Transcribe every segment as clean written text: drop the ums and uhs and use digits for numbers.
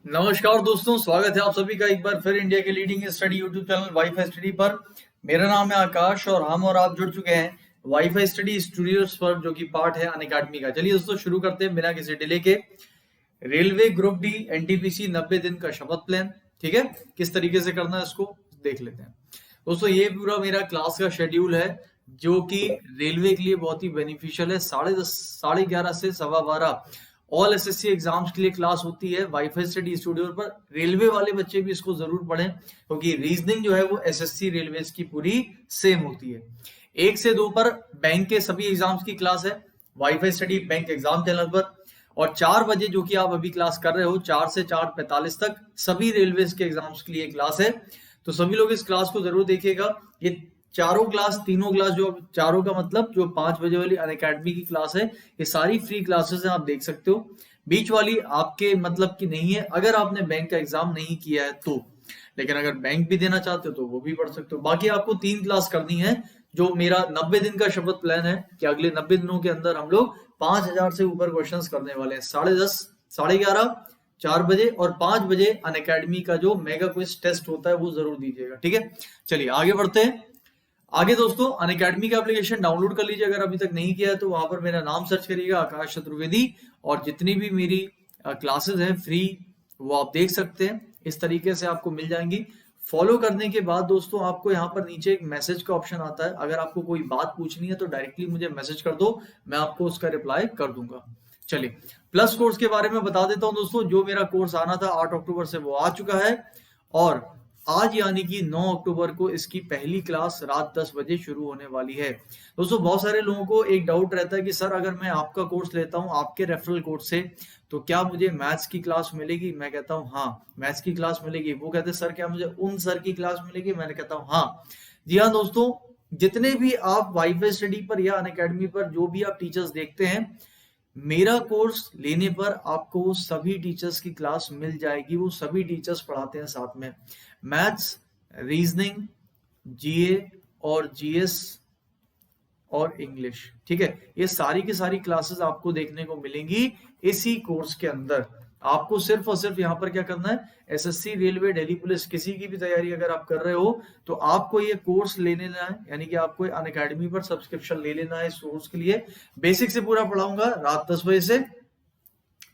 नमस्कार दोस्तों, स्वागत है आप सभी का एक बार फिर इंडिया के leading study YouTube channel wifi study पर। मेरा नाम है आकाश और हम और आप जुड़ चुके हैं वाईफाई स्टडी स्टूडियोज पर, जो कि पार्ट है अनअकैडमी का। चलिए दोस्तों शुरू करते हैं बिना किसी डिले के। रेलवे ग्रुप डी एनटीपीसी 90 दिन का शपथ प्लान, ठीक है, किस तरीके से करना है इसको देख लेते हैं। दोस्तों ये पूरा मेरा क्लास का शेड्यूल है जो कि रेलवे के लिए बहुत ही बेनिफिशियल है। 10:30 11:30 से 12:15 ऑल एसएससी एग्जाम्स के लिए क्लास होती है वाईफाई स्टडी स्टूडियो पर। रेलवे वाले बच्चे भी इसको जरूर पढ़ें क्योंकि रीजनिंग जो है वो एसएससी रेलवे की पूरी सेम होती है। 1 से 2 पर बैंक के सभी एग्जाम्स की क्लास है wifi study bank exam channel पर। और 4 बजे जो कि आप अभी क्लास कर रहे हो, 4 से 4:45 तक सभी रेलवे के एग्जाम्स के लिए क्लास है। तो सभी लोग इस क्लास को जरूर देखिएगा। ये चारों क्लास, तीनों क्लास, जो चारों का मतलब जो 5 बजे वाली अनअकैडमी की क्लास है, ये सारी फ्री क्लासेस हैं, आप देख सकते हो। बीच वाली आपके मतलब की नहीं है अगर आपने बैंक का एग्जाम नहीं किया है तो, लेकिन अगर बैंक भी देना चाहते हो तो वो भी पढ़ सकते हो। बाकी आपको 3 क्लास करनी है। जो मेरा 90 दिन का शपथ प्लान है कि अगले 90 दिनों के अंदर हम लोग 5000 से ऊपर क्वेश्चंस करने वाले हैं। 10:30, 11:30, 4 बजे और 5 बजे अनअकैडमी का जो मेगा क्विज टेस्ट होता है वो जरूर दीजिएगा, ठीक है। चलिए आगे बढ़ते हैं। आगे दोस्तों अनअकैडमी का एप्लीकेशन डाउनलोड कर लीजिए अगर अभी तक नहीं किया है तो। वहां पर मेरा नाम सर्च करिएगा आकाश चतुर्वेदी, और जितनी भी मेरी क्लासेस हैं फ्री वो आप देख सकते हैं। इस तरीके से आपको मिल जाएंगी। फॉलो करने के बाद दोस्तों आपको यहाँ पर नीचे एक मैसेज का ऑप्शन आता है। अगर आपको कोई बात पूछनी है तो डायरेक्टली मुझे मैसेज कर दो, मैं आपको उसका रिप्लाई कर दूंगा। चलिए प्लस कोर्स के बारे में बता देता हूँ दोस्तों। जो मेरा कोर्स आना था 8 अक्टूबर से वो आ चुका है, और आज यानी कि 9 अक्टूबर को इसकी पहली क्लास रात 10 बजे शुरू होने वाली है। दोस्तों बहुत सारे लोगों को एक डाउट रहता है कि सर अगर मैं आपका कोर्स लेता हूं आपके रेफरल कोड से तो क्या मुझे मैथ्स की क्लास मिलेगी? मैं कहता हूं हाँ, मैथ्स की क्लास मिलेगी। वो कहते हैं सर क्या मुझे उन सर की क्लास मिलेगी? मैंने कहता हूं हाँ। जी हाँ दोस्तों, जितने भी आप वाईफाई स्टडी पर या अनअकैडमी पर जो भी आप टीचर्स देखते हैं, मेरा कोर्स लेने पर आपको सभी टीचर्स की क्लास मिल जाएगी। वो सभी टीचर्स पढ़ाते हैं साथ में मैथ्स, रीजनिंग, जीए और जीएस और इंग्लिश, ठीक है। ये सारी की सारी क्लासेस आपको देखने को मिलेंगी इसी कोर्स के अंदर। आपको सिर्फ और सिर्फ यहाँ पर क्या करना है, एसएससी, रेलवे, दिल्ली पुलिस, किसी की भी तैयारी अगर आप कर रहे हो तो आपको ये कोर्स ले लेना है, यानी कि आपको अनअकैडमी पर सब्सक्रिप्शन ले लेना है इस कोर्स के लिए। बेसिक से पूरा पढ़ाऊंगा रात 10 बजे से।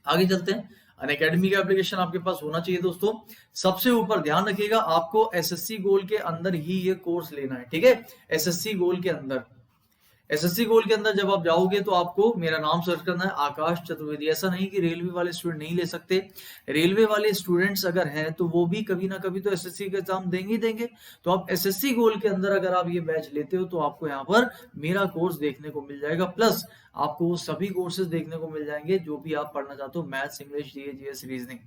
आगे चलते हैं। अनअकैडमी का एप्लीकेशन आपके पास होना चाहिए दोस्तों। सबसे ऊपर ध्यान रखिएगा, आपको एसएससी गोल के अंदर ही ये कोर्स लेना है, ठीक है। एसएससी गोल के अंदर, एसएससी गोल के अंदर जब आप जाओगे तो आपको मेरा नाम सर्च करना है आकाश चतुर्वेदी। ऐसा नहीं कि रेलवे वाले स्टूडेंट नहीं ले सकते। रेलवे वाले स्टूडेंट्स अगर हैं तो वो भी कभी ना कभी तो एसएससी का एग्जाम देंगे ही देंगे। तो आप एसएससी गोल के अंदर अगर आप ये बैच लेते हो तो आपको यहाँ पर मेरा कोर्स देखने को मिल जाएगा। प्लस आपको वो सभी कोर्सेज देखने को मिल जाएंगे जो भी आप पढ़ना चाहते हो, maths, English, GA, GS, reasoning.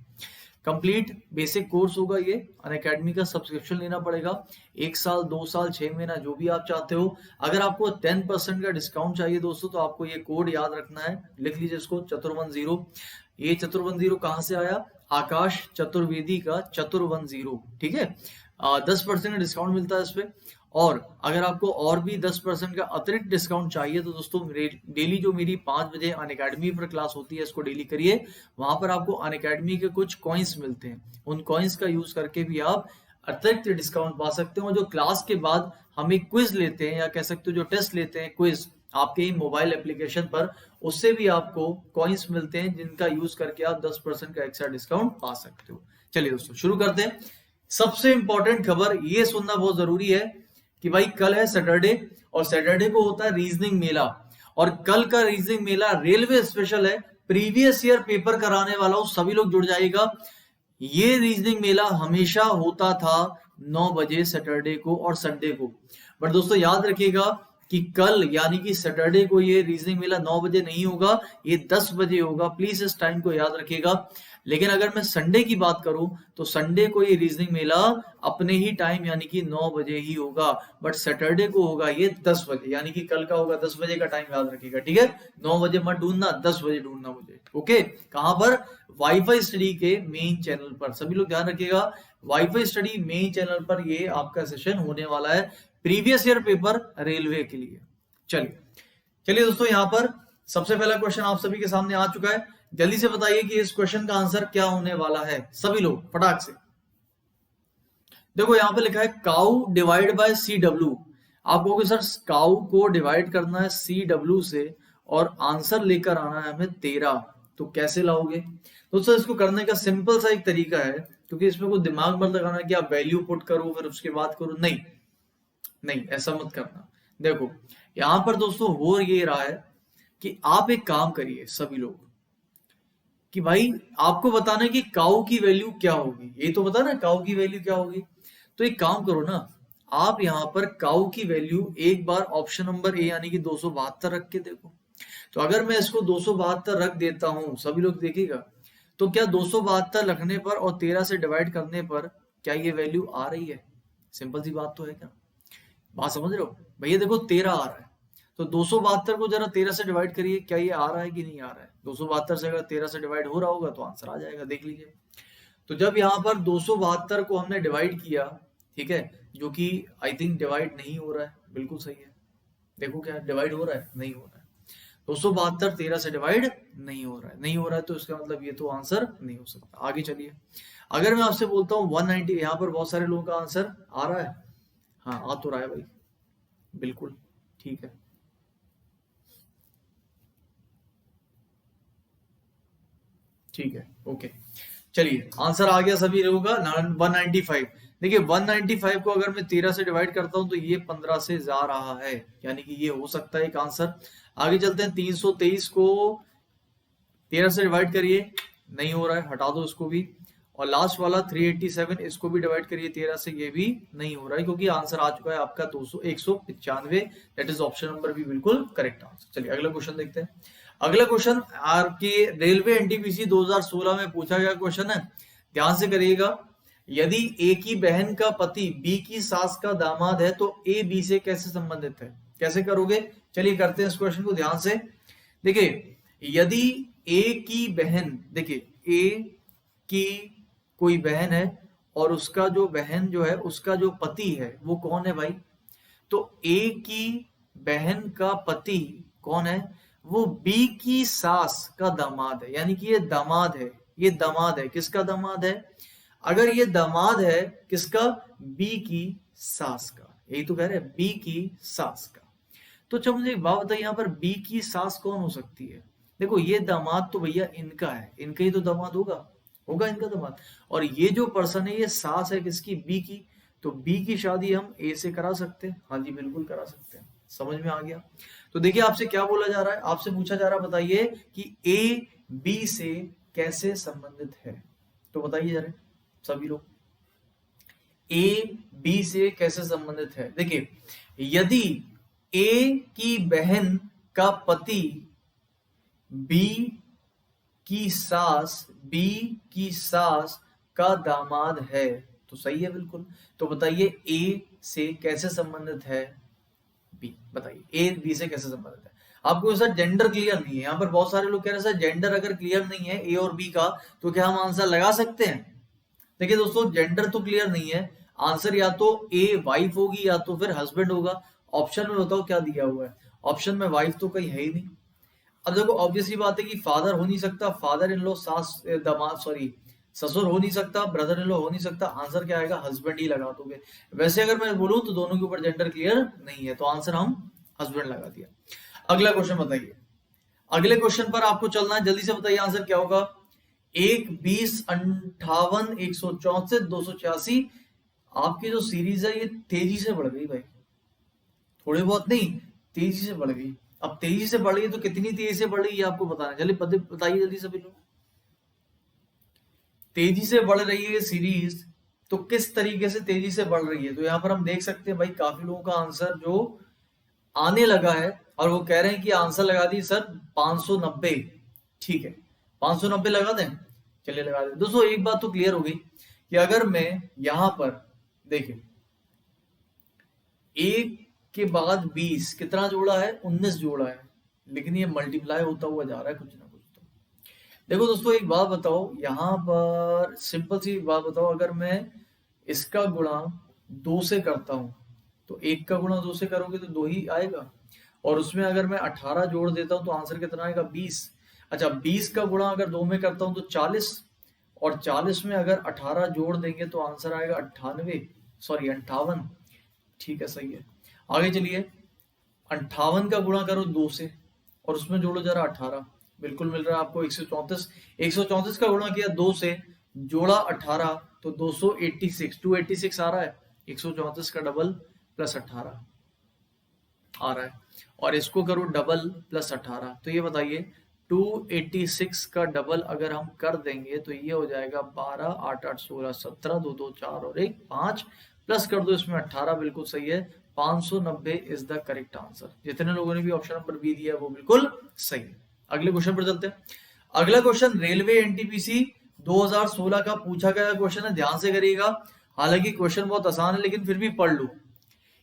Complete basic course होगा ये। अनअकैडमी का सब्सक्रिप्शन लेना पड़ेगा, 1 साल, 2 साल, 6 महीना, जो भी आप चाहते हो। अगर आपको 10% का डिस्काउंट चाहिए दोस्तों तो आपको ये कोड याद रखना है, लिख लीजिए इसको, 410। ये 410 कहाँ से आया? आकाश चतुर्वेदी का 410, ठीक है। 10% का डिस्काउंट मिलता है इस पे। और अगर आपको और भी 10% का अतिरिक्त डिस्काउंट चाहिए तो दोस्तों डेली जो मेरी 5 बजे अनअकैडमी पर क्लास होती है इसको डेली करिए। वहां पर आपको अनअकैडमी के कुछ कॉइन्स मिलते हैं, उन कॉइन्स का यूज करके भी आप अतिरिक्त डिस्काउंट पा सकते हो। जो क्लास के बाद हम एक क्विज लेते हैं, या कह सकते हो जो टेस्ट लेते हैं क्विज आपके ही मोबाइल एप्लीकेशन पर, उससे भी आपको कॉइन्स मिलते हैं जिनका यूज करके आप 10% का एक्स्ट्रा डिस्काउंट पा सकते हो। चलिए दोस्तों शुरू करते हैं। सबसे इंपॉर्टेंट खबर ये सुनना बहुत जरूरी है कि भाई कल है सैटरडे, और सैटरडे को होता है रीजनिंग मेला। और कल का रीजनिंग मेला रेलवे स्पेशल है, प्रीवियस ईयर पेपर कराने वाला हूं, सभी लोग जुड़ जाइएगा। ये रीजनिंग मेला हमेशा होता था 9 बजे सैटरडे को और संडे को। बट दोस्तों याद रखिएगा कि कल यानी कि सैटरडे को ये रीजनिंग मेला 9 बजे नहीं होगा, ये 10 बजे होगा। प्लीज इस टाइम को याद रखिएगा। लेकिन अगर मैं संडे की बात करूं तो संडे को ये रीजनिंग मेला अपने ही टाइम यानी कि 9 बजे ही होगा। बट सैटरडे को होगा ये 10 बजे, यानी कि कल का होगा 10 बजे का टाइम याद रखिएगा, ठीक है। 9 बजे मत ढूंढना, 10 बजे ढूंढना मुझे, ओके। कहां पर? वाईफाई स्टडी के मेन चैनल पर। सभी लोग ध्यान रखिएगा, वाईफाई स्टडी मेन चैनल पर ये आपका सेशन होने वाला है, प्रीवियस ईयर पेपर रेलवे के लिए। चलिए चलिए दोस्तों, यहाँ पर सबसे पहला क्वेश्चन आप सभी के सामने आ चुका है। जल्दी से बताइए कि इस क्वेश्चन का आंसर क्या होने वाला है, सभी लोग फटाक से। देखो यहाँ पे लिखा है काउ डिवाइड बाय सी डब्ल्यू। आप कहोगे सर काउ को डिवाइड करना है सी डब्ल्यू से और आंसर लेकर आना है हमें 13, तो कैसे लाओगे? दोस्तों इसको करने का सिंपल सा एक तरीका है, क्योंकि इसमें कोई दिमाग मत लगाना कि आप वैल्यू पुट करो फिर उसके बाद करो, नहीं नहीं ऐसा मत करना। देखो यहाँ पर दोस्तों हो ये रहा है कि आप एक काम करिए सभी लोग, कि भाई आपको बताना है कि काउ की वैल्यू क्या होगी, ये तो बता ना काउ की वैल्यू क्या होगी। तो एक काम करो ना, आप यहाँ पर काउ की वैल्यू एक बार ऑप्शन नंबर ए यानी कि 272 रख के देखो। तो अगर मैं इसको 272 रख देता हूं, सभी लोग देखिएगा, तो क्या 272 रखने पर और 13 से डिवाइड करने पर क्या ये वैल्यू आ रही है? सिंपल सी बात तो है क्या? बात समझ रहे हो भैया? देखो 13 आ रहा है, तो 272 को जरा 13 से डिवाइड करिए, क्या ये आ रहा है कि नहीं आ रहा है? 272 से अगर 13 से डिवाइड हो रहा होगा तो आंसर आ जाएगा, देख लीजिए। तो जब यहाँ पर 272 को हमने डिवाइड किया, ठीक है, जो कि आई थिंक डिवाइड नहीं हो रहा है, बिल्कुल सही है। देखो क्या डिवाइड हो रहा है? नहीं हो रहा है। 272 13 से डिवाइड नहीं हो रहा है, नहीं हो रहा है, तो इसका मतलब ये तो आंसर नहीं हो सकता। आगे चलिए, अगर मैं आपसे बोलता हूँ 190, यहाँ पर बहुत सारे लोगों का आंसर आ रहा है, हाँ आ तो रहा है भाई, बिल्कुल ठीक है। ठीक है ओके, चलिए आंसर आ गया सभी लोगों का 195। देखिए 195 को अगर मैं 13 से डिवाइड करता हूं तो ये 15 से जा रहा है, यानी कि ये हो सकता है एक आंसर। आगे चलते हैं, 323 को 13 से डिवाइड करिए, नहीं हो रहा है, हटा दो इसको भी। और लास्ट वाला 387, इसको भी डिवाइड करिए 13 से, ये भी नहीं हो रहा है, क्योंकि आंसर आ चुका है आपका 195। That is option number B, बिल्कुल करेक्ट आंसर। चलिए अगला क्वेश्चन देखते हैं। अगला क्वेश्चन आपके रेलवे एनटीपीसी 2016 में पूछा गया क्वेश्चन है, ध्यान से करिएगा। यदि ए की बहन का पति बी की सास का दामाद है तो ए बी से कैसे संबंधित है? कैसे करोगे? चलिए करते हैं इस क्वेश्चन को ध्यान से। देखिए यदि ए की बहन, देखिए ए की कोई बहन है और उसका जो बहन जो है उसका जो पति है वो कौन है भाई? तो ए की बहन का पति कौन है? वो बी की सास का दामाद है, यानी कि ये दामाद है। ये दामाद है, किसका दामाद है? अगर ये दामाद है किसका? बी की सास का, यही तो कह रहे हैं, बी की सास का। तो अच्छा मुझे एक बात बताइए, यहाँ पर बी की सास कौन हो सकती है? देखो ये दामाद तो भैया इनका है, इनका ही तो दामाद होगा, होगा इनका दामाद। और ये जो पर्सन है ये सास है किसकी? बी की। तो बी की शादी हम ए से करा सकते हैं, हाँ जी बिल्कुल करा सकते हैं। समझ में आ गया? तो देखिए आपसे क्या बोला जा रहा है, आपसे पूछा जा रहा है बताइए कि ए बी से कैसे संबंधित है। तो बताइए जरा सभी लोग, ए बी से कैसे संबंधित है? देखिए यदि ए की बहन का पति बी की सास का दामाद है तो सही है बिल्कुल। तो बताइए ए से कैसे संबंधित है बी? बताइए ए बी से कैसे संबंधित है? आपको सर जेंडर क्लियर नहीं है, यहाँ पर बहुत सारे लोग कह रहे हैं सर जेंडर अगर क्लियर नहीं है ए और बी का तो क्या हम आंसर लगा सकते हैं? देखिए दोस्तों जेंडर तो क्लियर नहीं है, आंसर या तो ए वाइफ होगी या तो फिर हस्बैंड होगा। ऑप्शन में बताओ क्या दिया हुआ है? ऑप्शन में वाइफ तो कहीं है ही नहीं। अब देखो ऑब्वियसली बात है कि फादर हो नहीं सकता, फादर इन लॉ, सास दामाद सॉरी ससुर हो नहीं सकता, ब्रदर इन लॉ हो नहीं सकता, आंसर क्या आएगा? हस्बैंड ही लगा दोगे। वैसे अगर मैं बोलूं तो दोनों के ऊपर जेंडर क्लियर नहीं है, तो आंसर हम हस्बैंड लगा दिया। अगला क्वेश्चन बताइए, अगले क्वेश्चन पर आपको चलना है, जल्दी से बताइए आंसर क्या होगा। 1 20 58 164 286, आपकी जो सीरीज है ये तेजी से बढ़ गई भाई, थोड़े बहुत नहीं तेजी से बढ़ गई। अब तेजी से बढ़ गई तो कितनी तेजी से बढ़ रही है आपको बताना, चलिए बताइए जल्दी सभी लोग। तेजी से बढ़ रही है सीरीज, तो किस तरीके से तेजी से बढ़ रही है? तो यहाँ पर हम देख सकते हैं भाई काफी लोगों का आंसर जो आने लगा है और वो कह रहे हैं कि आंसर लगा दी सर 590। ठीक है 590 लगा दें, चलिए लगा दें। दोस्तों एक बात तो क्लियर हो गई कि अगर मैं यहां पर देखिए एक के बाद 20 कितना जोड़ा है? 19 जोड़ा है, लेकिन ये मल्टीप्लाई होता हुआ जा रहा है कुछ ना कुछ। तो देखो दोस्तों एक बात बताओ, यहाँ पर सिंपल सी बात बताओ, अगर मैं इसका गुणा 2 से करता हूं तो 1 का गुणा 2 से करोगे तो 2 ही आएगा, और उसमें अगर मैं 18 जोड़ देता हूं तो आंसर कितना आएगा? 20। अच्छा 20 का गुणा अगर 2 में करता हूं तो 40, और 40 में अगर 18 जोड़ देंगे तो आंसर आएगा 58। ठीक है, सही है। आगे चलिए, 58 का गुणा करो 2 से और उसमें जोड़ो जरा 18, बिल्कुल मिल रहा है आपको 134। 134 का गुणा किया 2 से, जोड़ा 18 तो 286 आ रहा है। 134 का डबल प्लस 18 आ रहा है, और इसको करो डबल प्लस 18, तो ये बताइए 286 का डबल अगर हम कर देंगे तो ये हो जाएगा 12, 8 8 16 17, 2 2 4 और 1 5, प्लस कर दो इसमें 18, बिल्कुल सही है। 590 इज द करेक्ट आंसर। जितने लोगों ने भी ऑप्शन नंबर बी दिया है वो बिल्कुल सही है। अगले क्वेश्चन पर चलते हैं। अगला क्वेश्चन रेलवे एनटीपीसी 2016 का पूछा गया क्वेश्चन है, ध्यान से करिएगा। हालांकि क्वेश्चन बहुत आसान है लेकिन फिर भी पढ़ लो।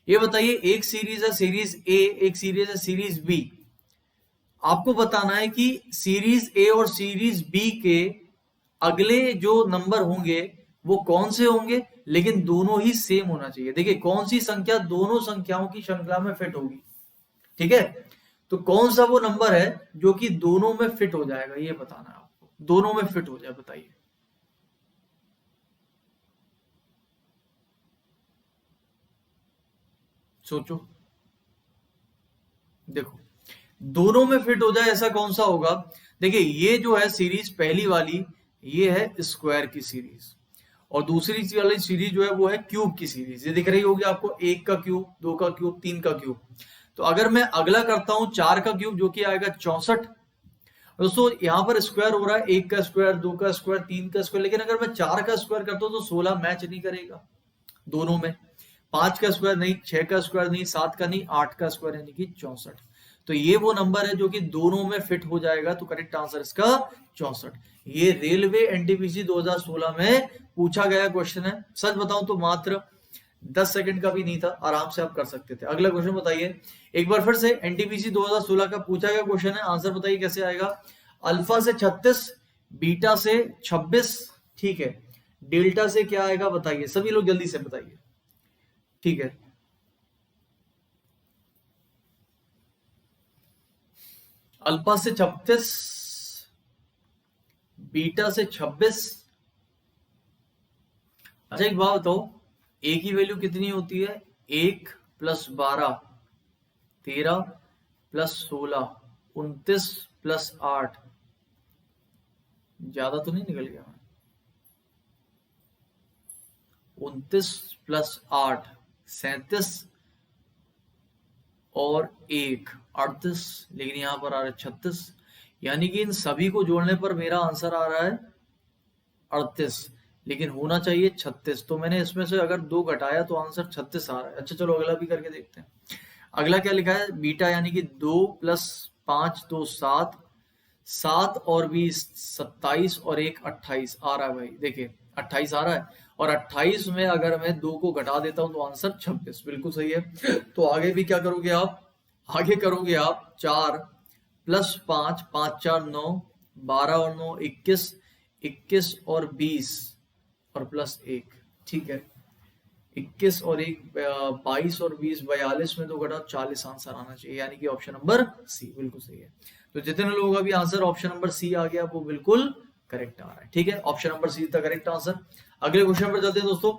ये बताइए, एक सीरीज है सीरीज ए, एक सीरीज है सीरीज बी। आपको बताना है कि सीरीज ए और सीरीज बी के अगले जो नंबर होंगे वो कौन से होंगे, लेकिन दोनों ही सेम होना चाहिए। देखिए कौन सी संख्या दोनों संख्याओं की श्रृंखला में फिट होगी, ठीक है। तो कौन सा वो नंबर है जो कि दोनों में फिट हो जाएगा, ये बताना है आपको। दोनों में फिट हो जाए, बताइए। सोचो, देखो दोनों में फिट हो जाए ऐसा कौन सा होगा। देखिए ये जो है सीरीज पहली वाली, ये है स्क्वायर की सीरीज, और दूसरी वाली सीरीज जो है वो है क्यूब की सीरीज। ये दिख रही होगी आपको, 1 का क्यूब, 2 का क्यूब, 3 का क्यूब। तो अगर मैं अगला करता हूं 4 का क्यूब जो कि आएगा 64। दोस्तों यहां पर स्क्वायर हो रहा है 1 का स्क्वायर, 2 का स्क्वायर, 3 का स्क्वायर, लेकिन अगर मैं 4 का स्क्वायर करता हूं तो 16 मैच नहीं करेगा दोनों में। 5 का स्क्वायर नहीं, 6 का स्क्वायर नहीं, 7 का नहीं, 8 का स्क्वायर यानी कि 64। तो ये वो नंबर है जो कि दोनों में फिट हो जाएगा। तो करेक्ट आंसर इसका 64। ये रेलवे एनटीपीसी 2016 में पूछा गया क्वेश्चन है। सच बताऊं तो मात्र 10 सेकंड का भी नहीं था, आराम से आप कर सकते थे। अगला क्वेश्चन बताइए, एक बार फिर से एनटीपीसी 2016 का पूछा गया क्वेश्चन है। आंसर बताइए कैसे आएगा। अल्फा से 36, बीटा से 26, ठीक है, डेल्टा से क्या आएगा बताइए, सभी लोग जल्दी से बताइए, ठीक है। अल्फा से 36, बीटा से 26। अच्छा एक बात बताओ, ए की वैल्यू कितनी होती है? 1 + 12 13 + 16 29 + 8। ज्यादा तो नहीं निकल गया? 29 + 8 37 और 1 38, लेकिन यहां पर आ रहा है 36, यानी कि इन सभी को जोड़ने पर मेरा आंसर आ रहा है 38, लेकिन होना चाहिए 36। तो मैंने इसमें से अगर 2 घटाया तो आंसर 36 आ रहा है। अच्छा चलो अगला भी करके देखते हैं। अगला क्या लिखा है? बीटा यानी कि 2 + 5 2 7, 7 और 20 27 और 1 28 आ रहा है भाई। देखिए 28 आ रहा है, और 28 में अगर मैं 2 को घटा देता हूं तो आंसर 26, बिल्कुल सही है। तो आगे भी क्या करोगे आप? आगे करोगे आप 4 + 5 5 4 9 12 और 9 21 21 और 20 और +1, ठीक है। 21 और 1 22 और 20 42 में 2 घटाओ 40 आंसर आना चाहिए, यानी कि ऑप्शन नंबर सी बिल्कुल सही है। तो जितने लोगों का भी आंसर ऑप्शन नंबर सी आ गया वो बिल्कुल करेक्ट आ रहा है, ठीक है। ऑप्शन नंबर सी था करेक्ट आंसर। अगले क्वेश्चन पर चलते हैं दोस्तों।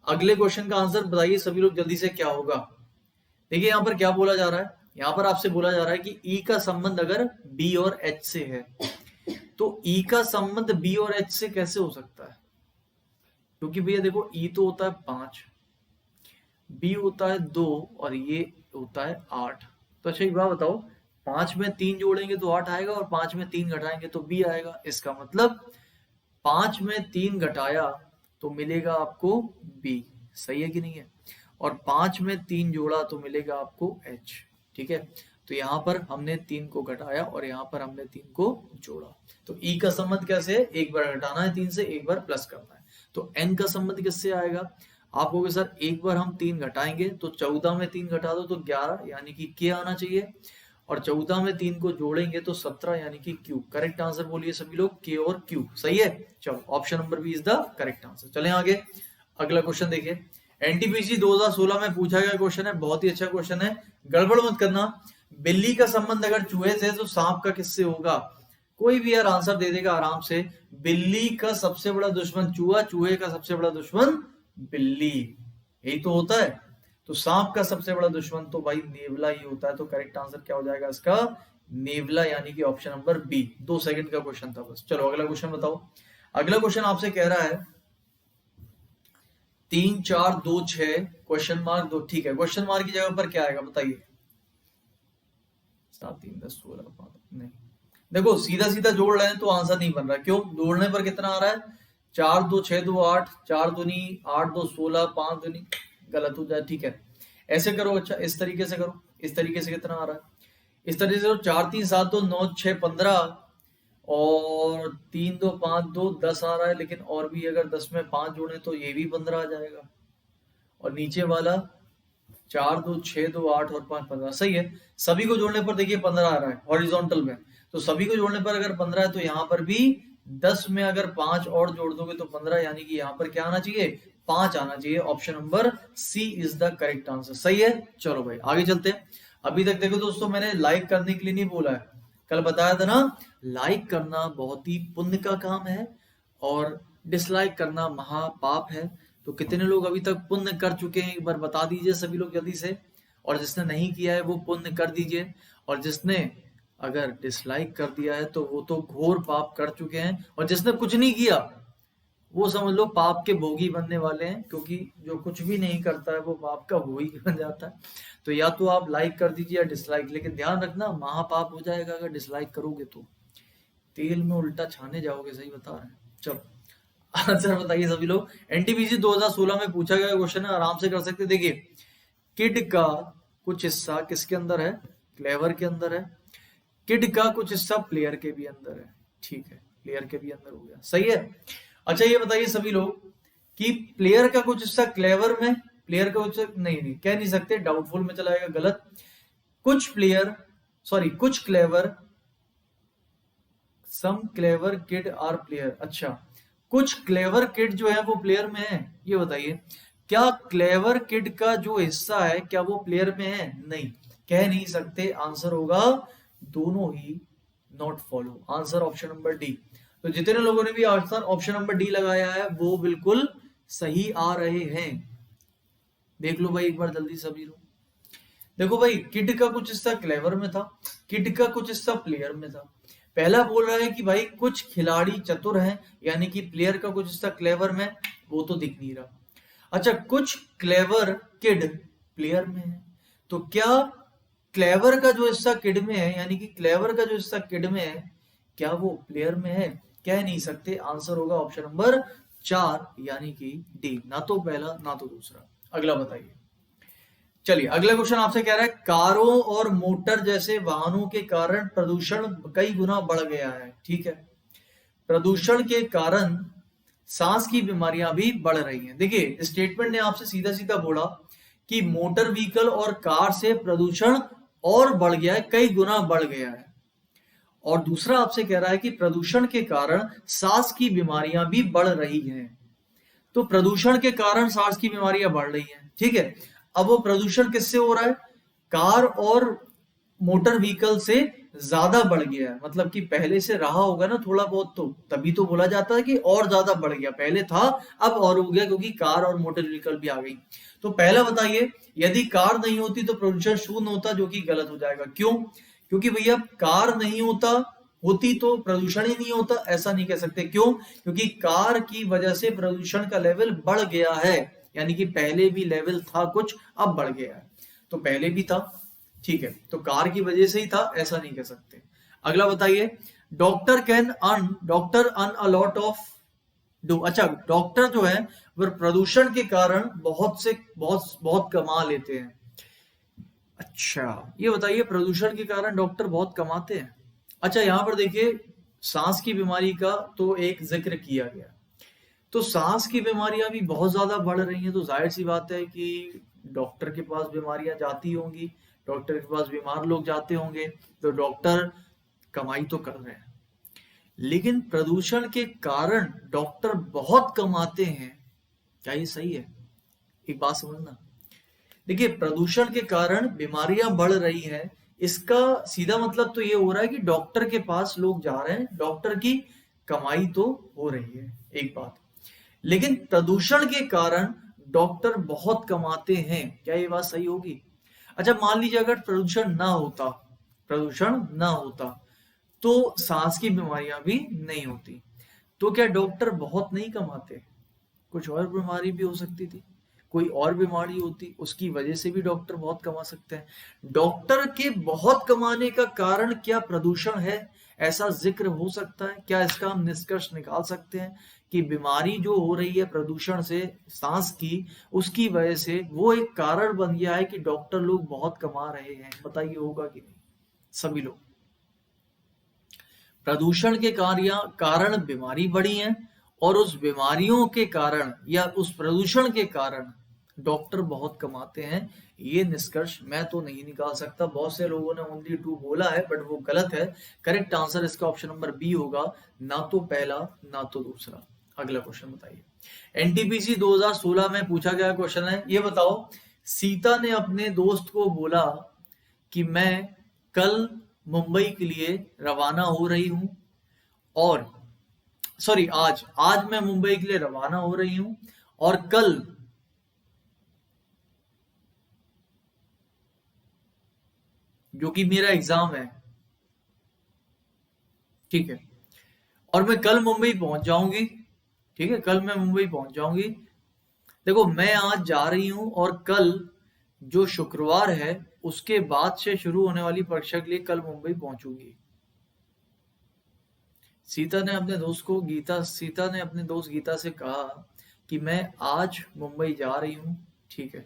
अगले क्वेश्चन का आंसर बताइए सभी लोग जल्दी से, क्या होगा। देखिए यहाँ पर क्या बोला जा रहा है, यहाँ पर आपसे बोला जा रहा है कि ई का संबंध अगर बी और एच से है, तो ई का संबंध बी और एच से कैसे हो सकता है? क्योंकि भैया देखो ई तो होता है 5, बी होता है 2 और ये होता है 8। तो अच्छा एक बात बताओ, 5 में 3 जोड़ेंगे तो 8 आएगा, और 5 में 3 घटाएंगे तो बी आएगा। इसका मतलब 5 में 3 घटाया तो मिलेगा आपको बी, सही है कि नहीं है? और 5 में 3 जोड़ा तो मिलेगा आपको एच, ठीक है। तो यहाँ पर हमने 3 को घटाया और यहाँ पर हमने 3 को जोड़ा। तो ई का संबंध कैसे है? एक बार घटाना है 3 से, एक बार प्लस करना है। तो एन का संबंध किससे आएगा? आप कहोगे सर एक बार हम 3 घटाएंगे तो 14 में 3 घटा दो तो 11, यानी कि के आना चाहिए, और 14 में 3 को जोड़ेंगे तो 17, यानी कि क्यू। करेक्ट आंसर बोलिए सभी लोग, के और क्यू, सही है। चलो option number B is the correct answer. चलें आगे, अगला क्वेश्चन देखिए। एनटीपीसी 2016 में पूछा गया क्वेश्चन है, बहुत ही अच्छा क्वेश्चन है, गड़बड़ मत करना। बिल्ली का संबंध अगर चूहे से तो सांप का किससे होगा? कोई भी यार आंसर दे देगा आराम से। बिल्ली का सबसे बड़ा दुश्मन चूहा, चूहे का सबसे बड़ा दुश्मन बिल्ली, यही तो होता है। तो सांप का सबसे बड़ा दुश्मन तो भाई नेवला ही होता है। तो करेक्ट आंसर क्या हो जाएगा इसका? नेवला, यानी कि ऑप्शन नंबर बी। 2 सेकंड का क्वेश्चन था बस। चलो अगला क्वेश्चन बताओ। अगला क्वेश्चन आपसे कह रहा है 3 4 2 6 क्वेश्चन मार्क 2, ठीक है। क्वेश्चन मार्क की जगह पर क्या आएगा बताइए? 7 3 10 16 5, नहीं देखो सीधा सीधा जोड़ रहे हैं तो आंसर नहीं बन रहा। क्यों? जोड़ने पर कितना आ रहा है? 4 2 6 2 8, 4 दूनी 8 2 16, 5 दूनी, गलत हो जाए, ठीक है। ऐसे करो, अच्छा इस तरीके से करो। इस तरीके से कितना आ रहा है? इस तरीके से 4 3 7 2 9 6 15, और 3 2 5 2 10 आ रहा है। लेकिन और भी अगर 10 में 5 जोड़े तो ये भी 15 आ जाएगा। और नीचे वाला 4 2 6 2 8 और 5 15, सही है। सभी को जोड़ने पर देखिए 15 आ रहा है हॉरिजॉन्टल में। तो सभी को जोड़ने पर अगर 15 है तो यहाँ पर भी 10 में अगर 5 और जोड़ दोगे तो 15, यानी कि यहाँ पर क्या आना चाहिए? 5 आना चाहिए। Option number C is the correct answer, सही है। चलो भाई आगे चलते हैं। अभी तक देखो दोस्तों, मैंने लाइक करने के लिए नहीं बोला है, कल बताया था ना, लाइक करना बहुत ही पुण्य का काम है और डिसलाइक करना महापाप है। तो कितने लोग अभी तक पुण्य कर चुके हैं, एक बार बता दीजिए सभी लोग जल्दी से। और जिसने नहीं किया है वो पुण्य कर दीजिए। और जिसने अगर डिसलाइक कर दिया है तो वो तो घोर पाप कर चुके हैं। और जिसने कुछ नहीं किया वो समझ लो पाप के भोगी बनने वाले हैं, क्योंकि जो कुछ भी नहीं करता है वो पाप का भोगी बन जाता है। तो या तो आप लाइक कर दीजिए या डिसलाइक, लेकिन ध्यान रखना महापाप हो जाएगा अगर डिसलाइक करोगे तो तेल में उल्टा छाने जाओगे, सही बता रहे हैं। चलो आंसर बताइए सभी लोग। एनटीपीसी 2016 में पूछा गया क्वेश्चन है, आराम से कर सकते हैं। देखिए किड का कुछ हिस्सा किसके अंदर है? क्लेवर के अंदर है। किड का कुछ हिस्सा प्लेयर के भी अंदर है, ठीक है, प्लेयर के भी अंदर हो गया, सही है। अच्छा ये बताइए सभी लोग कि प्लेयर का कुछ हिस्सा क्लेवर में, प्लेयर का कुछ नहीं कह नहीं सकते, डाउटफुल में चला जाएगा, गलत। कुछ प्लेयर, सॉरी कुछ clever, some clever kid are player. अच्छा कुछ क्लेवर किड जो है वो प्लेयर में है, ये बताइए क्या क्लेवर किड का जो हिस्सा है क्या वो प्लेयर में है? नहीं, कह नहीं सकते। आंसर होगा दोनों ही not follow. Answer option number D. तो जितने लोगों ने भी आंसर ऑप्शन नंबर डी लगाया है वो बिल्कुल सही आ रहे हैं। देख लो भाई एक बार जल्दी सभी लोग। देखो भाई किड का कुछ हिस्सा क्लेवर में था, किड का कुछ हिस्सा प्लेयर में था। पहला बोल रहा है कि भाई कुछ खिलाड़ी चतुर हैं, यानी कि प्लेयर का कुछ हिस्सा क्लेवर में, वो तो दिख नहीं रहा। अच्छा कुछ क्लेवर किड प्लेयर में है, तो क्या क्लेवर का जो हिस्सा किड में है, यानी कि क्लेवर का जो हिस्सा किड में है, क्या वो प्लेयर में है? कह नहीं सकते। आंसर होगा ऑप्शन नंबर 4, यानी कि डी, ना तो पहला ना तो दूसरा। अगला बताइए। चलिए अगला क्वेश्चन आपसे कह रहा है कारों और मोटर जैसे वाहनों के कारण प्रदूषण कई गुना बढ़ गया है, ठीक है। प्रदूषण के कारण सांस की बीमारियां भी बढ़ रही हैं। देखिए स्टेटमेंट ने आपसे सीधा सीधा बोला कि मोटर व्हीकल और कार से प्रदूषण और बढ़ गया है, कई गुना बढ़ गया है। और दूसरा आपसे कह रहा है कि प्रदूषण के कारण सांस की बीमारियां भी बढ़ रही हैं। तो प्रदूषण के कारण सांस की बीमारियां बढ़ रही हैं, ठीक है। अब वो प्रदूषण किससे हो रहा है? कार और मोटर व्हीकल से ज्यादा बढ़ गया है, मतलब कि पहले से रहा होगा ना थोड़ा बहुत, तो तभी तो बोला जाता है कि और ज्यादा बढ़ गया। पहले था अब और हो गया, क्योंकि कार और मोटर व्हीकल भी आ गई। तो पहला बताइए, यदि कार नहीं होती तो प्रदूषण शून्य होता, जो कि गलत हो जाएगा। क्यों? क्योंकि भैया कार नहीं होती तो प्रदूषण ही नहीं होता, ऐसा नहीं कह सकते। क्यों? क्योंकि कार की वजह से प्रदूषण का लेवल बढ़ गया है, यानी कि पहले भी लेवल था कुछ, अब बढ़ गया है। तो पहले भी था, ठीक है, तो कार की वजह से ही था, ऐसा नहीं कह सकते। अगला बताइए, doctor earn a lot of do. अच्छा डॉक्टर जो है वह प्रदूषण के कारण बहुत कमा लेते हैं। अच्छा ये बताइए प्रदूषण के कारण डॉक्टर बहुत कमाते हैं। अच्छा यहाँ पर देखिए सांस की बीमारी का तो एक जिक्र किया गया, तो सांस की बीमारियां भी बहुत ज्यादा बढ़ रही हैं, तो जाहिर सी बात है कि डॉक्टर के पास बीमारियां जाती होंगी, डॉक्टर के पास बीमार लोग जाते होंगे, तो डॉक्टर कमाई तो कर रहे हैं। लेकिन प्रदूषण के कारण डॉक्टर बहुत कमाते हैं, क्या ये सही है? एक बात समझना, देखिए प्रदूषण के कारण बीमारियां बढ़ रही हैं, इसका सीधा मतलब तो ये हो रहा है कि डॉक्टर के पास लोग जा रहे हैं, डॉक्टर की कमाई तो हो रही है, एक बात। लेकिन प्रदूषण के कारण डॉक्टर बहुत कमाते हैं, क्या ये बात सही होगी? अच्छा, मान लीजिए अगर प्रदूषण ना होता तो सांस की बीमारियां भी नहीं होती, तो क्या डॉक्टर बहुत नहीं कमाते? कुछ और बीमारी भी हो सकती थी, कोई और बीमारी होती, उसकी वजह से भी डॉक्टर बहुत कमा सकते हैं। डॉक्टर के बहुत कमाने का कारण क्या प्रदूषण है? ऐसा जिक्र हो सकता है क्या? इसका हम निष्कर्ष निकाल सकते हैं कि बीमारी जो हो रही है प्रदूषण से, सांस की, उसकी वजह से वो एक कारण बन गया है कि डॉक्टर लोग बहुत कमा रहे हैं। बताइए होगा कि नहीं? सभी लोग प्रदूषण के कारण बीमारी बढ़ी है, और उस बीमारियों के कारण या उस प्रदूषण के कारण डॉक्टर बहुत कमाते हैं। ये निष्कर्ष मैं तो नहीं निकाल सकता, बहुत से लोगों ने ओनली टू बोला है, बट वो गलत है। करेक्ट आंसर इसका ऑप्शन नंबर बी होगा, ना तो पहला ना तो दूसरा। अगला क्वेश्चन बताइए। एनटीपीसी 2016 में पूछा गया क्वेश्चन है, ये बताओ, सीता ने अपने दोस्त को बोला कि मैं कल मुंबई के लिए रवाना हो रही हूं, और सॉरी आज आज मैं मुंबई के लिए रवाना हो रही हूं, और कल जो कि मेरा एग्जाम है, ठीक है, और मैं कल मुंबई पहुंच जाऊंगी, ठीक है, कल मैं मुंबई पहुंच जाऊंगी। देखो, मैं आज जा रही हूं और कल जो शुक्रवार है उसके बाद से शुरू होने वाली परीक्षा के लिए कल मुंबई पहुंचूंगी। सीता ने अपने दोस्त गीता से कहा कि मैं आज मुंबई जा रही हूँ, ठीक है,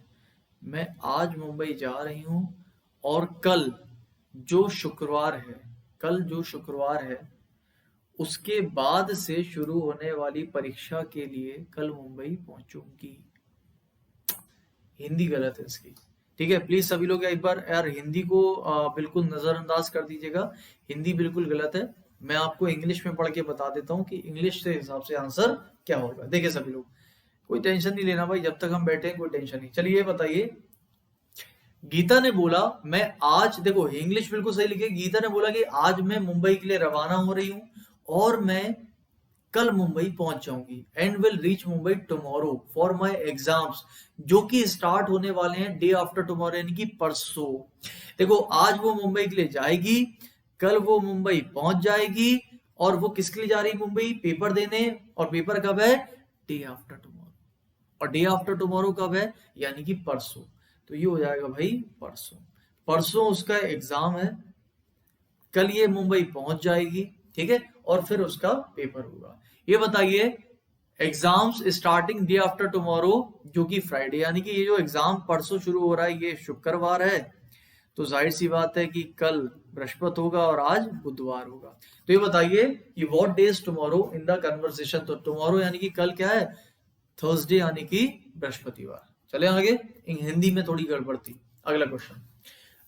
मैं आज मुंबई जा रही हूँ, और जो शुक्रवार है कल जो शुक्रवार है उसके बाद से शुरू होने वाली परीक्षा के लिए कल मुंबई पहुंचूंगी। हिंदी गलत है इसकी, ठीक है। प्लीज सभी लोग एक बार यार हिंदी को बिल्कुल नजरअंदाज कर दीजिएगा, हिंदी बिल्कुल गलत है। मैं आपको इंग्लिश में पढ़ के बता देता हूँ कि इंग्लिश के हिसाब से आंसर क्या होगा। देखिए सभी लोग, कोई टेंशन नहीं लेना भाई, जब तक हम बैठे हैं कोई टेंशन नहीं। चलिए बताइए, गीता ने बोला मैं आज, देखो इंग्लिश बिल्कुल सही लिखे, गीता ने बोला कि आज मैं मुंबई के लिए रवाना हो रही हूँ और मैं कल मुंबई पहुंच जाऊंगी, and will reach Mumbai tomorrow for my exams, जो कि स्टार्ट होने वाले हैं डे आफ्टर टुमारो, यानी कि परसों। देखो, आज वो मुंबई के लिए जाएगी, कल वो मुंबई पहुंच जाएगी, और वो किसके लिए जा रही है मुंबई? पेपर देने, और पेपर कब है? डे आफ्टर टुमारो, और डे आफ्टर टुमारो कब है? यानी कि परसों। तो ये हो जाएगा भाई परसों, परसों उसका एग्जाम है, कल ये मुंबई पहुंच जाएगी, ठीक है, और फिर उसका पेपर होगा। ये बताइए, exams starting day after tomorrow, जो कि फ्राइडे, यानी कि ये जो एग्जाम परसों शुरू हो रहा है ये शुक्रवार है, तो जाहिर सी बात है कि कल बृहस्पति होगा और आज बुधवार होगा। तो ये बताइए कि what day is tomorrow in the conversation. तो टुमारो यानी कि कल क्या है? थर्सडे, यानी कि बृहस्पतिवार। चले आगे, हिंदी में थोड़ी गड़बड़ थी। अगला क्वेश्चन,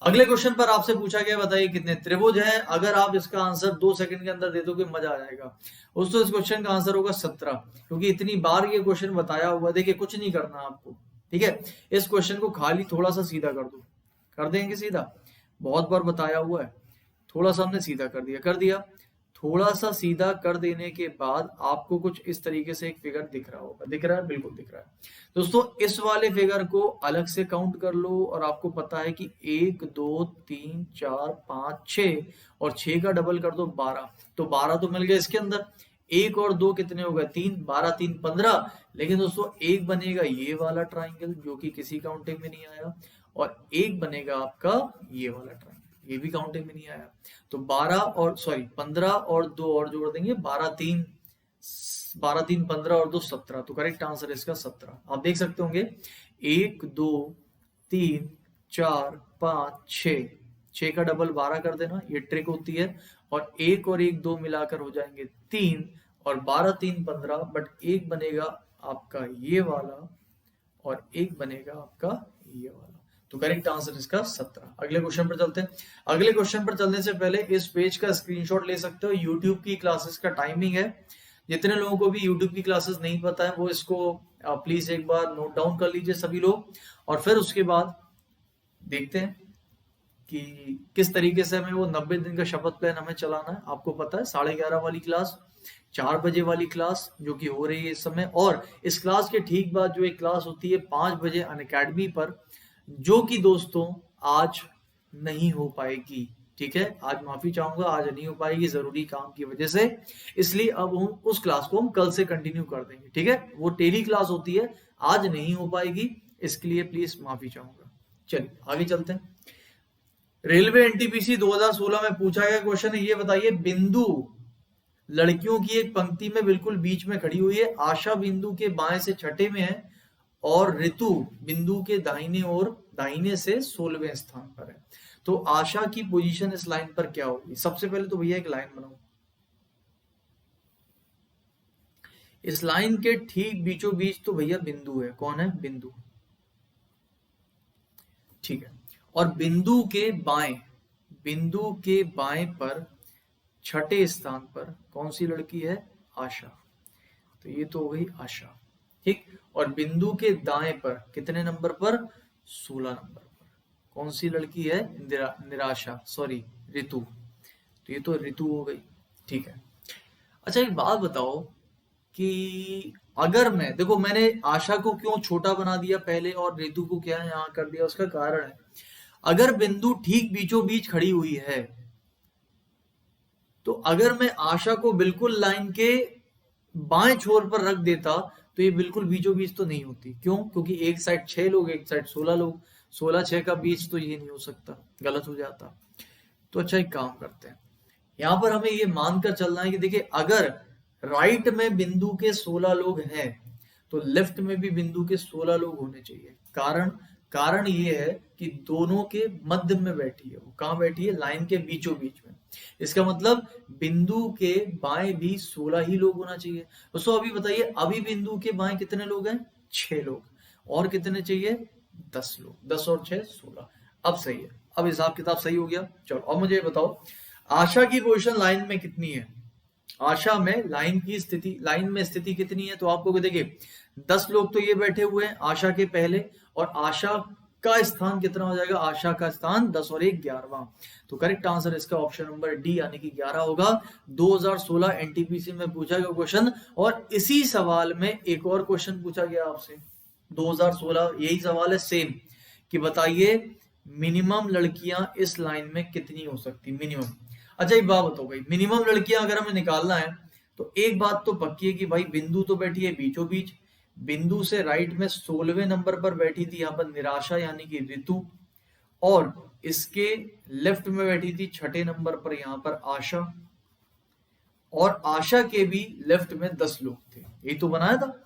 अगले क्वेश्चन पर आपसे पूछा गया, बताइए कितने त्रिभुज हैं? अगर आप इसका आंसर 2 सेकंड के अंदर दे दोगे मजा आ जाएगा। दोस्तों, इस क्वेश्चन का आंसर होगा 17, क्योंकि इतनी बार ये क्वेश्चन बताया हुआ। देखिए, कुछ नहीं करना आपको, ठीक है, इस क्वेश्चन को खाली थोड़ा सा सीधा कर दो, कर देंगे सीधा, बहुत बार बताया हुआ है, थोड़ा सा हमने सीधा कर दिया। थोड़ा सा सीधा कर देने के बाद आपको कुछ इस तरीके से एक फिगर दिख रहा होगा, दिख रहा है? बिल्कुल दिख रहा है। दोस्तों, इस वाले फिगर को अलग से काउंट कर लो, और आपको पता है कि 1 2 3 4 5 6, और 6 का डबल कर दो 12, तो 12 तो मिल गया इसके अंदर। 1 और 2 कितने हो गए? 3, 12 3 15। लेकिन दोस्तों, एक बनेगा ये वाला ट्राइंगल जो कि किसी काउंटिंग में नहीं आया, और एक बनेगा आपका ये वाला ट्राइंगल, ये भी काउंटिंग में नहीं आया। तो 15 और 2 और जोड़ देंगे, 12 3 15 और 2 17, तो करेक्ट आंसर इसका 17। आप देख सकते होंगे 1 2 3 4 5 6, 6 का डबल 12 कर देना, ये ट्रिक होती है, और 1 और 1 2 मिलाकर हो जाएंगे 3, और 12 3 15, बट एक बनेगा आपका ये वाला और एक बनेगा आपका ये वाला। तो करेक्ट आंसर इसका 17। अगले क्वेश्चन पर चलते हैं। अगले क्वेश्चन पर चलने से पहले इस पेज का स्क्रीनशॉट ले सकते हो। यूट्यूब की क्लासेस का टाइमिंग है, जितने लोगों को भी यूट्यूब की क्लासेस नहीं पता है वो इसको प्लीज एक बार नोट डाउन कर लीजिए सभी लोग, और फिर उसके बाद देखते हैं कि किस तरीके से हमें वो 90 दिन का शपथ प्लान हमें चलाना है। आपको पता है 11:30 वाली क्लास, 4 बजे वाली क्लास जो कि हो रही है इस समय, और इस क्लास के ठीक बाद जो एक क्लास होती है 5 बजे अनअकैडमी पर, जो कि दोस्तों आज नहीं हो पाएगी। ठीक है, आज माफी चाहूंगा, आज नहीं हो पाएगी जरूरी काम की वजह से, इसलिए अब हम उस क्लास को हम कल से कंटिन्यू कर देंगे। ठीक है, वो डेली क्लास होती है, आज नहीं हो पाएगी, इसके लिए प्लीज माफी चाहूंगा। चलिए आगे चलते हैं। रेलवे एनटीपीसी 2016 में पूछा गया क्वेश्चन है, ये बताइए, बिंदु लड़कियों की एक पंक्ति में बिल्कुल बीच में खड़ी हुई है, आशा बिंदु के बाएं से छठे में है और ऋतु बिंदु के दाहिने और दाहिने से 16वें स्थान पर है। तो आशा की पोजीशन इस लाइन पर क्या होगी? सबसे पहले तो भैया एक लाइन बनाओ, इस लाइन के ठीक बीचों बीच तो भैया बिंदु है। कौन है? बिंदु। ठीक है, और बिंदु के बाएं पर छठे स्थान पर कौन सी लड़की है? आशा। तो ये तो हो गई आशा। ठीक, और बिंदु के दाएं पर कितने नंबर पर? 16 नंबर पर कौन सी लड़की है? निराशा, सॉरी ऋतु। तो ये तो ऋतु हो गई। ठीक है, अच्छा एक बात बताओ कि अगर मैं, देखो मैंने आशा को क्यों छोटा बना दिया पहले और ऋतु को क्या यहां कर दिया, उसका कारण है, अगर बिंदु ठीक बीचों बीच खड़ी हुई है तो अगर मैं आशा को बिल्कुल लाइन के बाएं छोर पर रख देता तो ये बिल्कुल बीचों बीच तो नहीं होती। क्यों? क्योंकि एक साइड 6 लोग, एक साइड 16 लोग, 16 6 का बीच तो ये नहीं हो सकता, गलत हो जाता। तो अच्छा एक काम करते हैं, यहां पर हमें ये मानकर चलना है कि देखिए अगर राइट में बिंदु के 16 लोग हैं तो लेफ्ट में भी बिंदु के 16 लोग होने चाहिए। कारण ये है कि दोनों के मध्य में बैठी है, वो कहां बैठी है? लाइन के बीचों बीच में। इसका मतलब बिंदु के बाएं भी 16 ही लोग होना चाहिए। दोस्तों अभी बताइए, अभी बिंदु के बाएं कितने लोग हैं? 6 लोग, और कितने चाहिए? 10 लोग, 10 और 6 16। अब सही है, अब हिसाब किताब सही हो गया। चलो अब मुझे ये बताओ, आशा की पोजीशन लाइन में कितनी है? आशा में लाइन में स्थिति कितनी है? तो आपको देखिए 10 लोग तो ये बैठे हुए हैं आशा के पहले, और आशा का स्थान कितना हो जाएगा? आशा का स्थान 10 और 1 11वां। तो करेक्ट आंसर इसका ऑप्शन नंबर डी यानी कि 11 होगा। 2016 एनटीपीसी में पूछा गया क्वेश्चन, और इसी सवाल में एक और क्वेश्चन पूछा गया आपसे 2016, यही सवाल है सेम, कि बताइए मिनिमम लड़कियां इस लाइन में कितनी हो सकती? मिनिमम। अच्छा एक बात बताओ भाई, मिनिमम लड़कियां अगर हमें निकालना है तो एक बात तो पक्की है कि भाई बिंदु तो बैठी है बीचों बीच, बिंदु से राइट में 16वें नंबर पर बैठी थी यहाँ पर निराशा यानी कि ऋतु, और इसके लेफ्ट में बैठी थी छठे नंबर पर यहाँ पर आशा, और आशा के भी लेफ्ट में 10 लोग थे, यही तो बनाया था।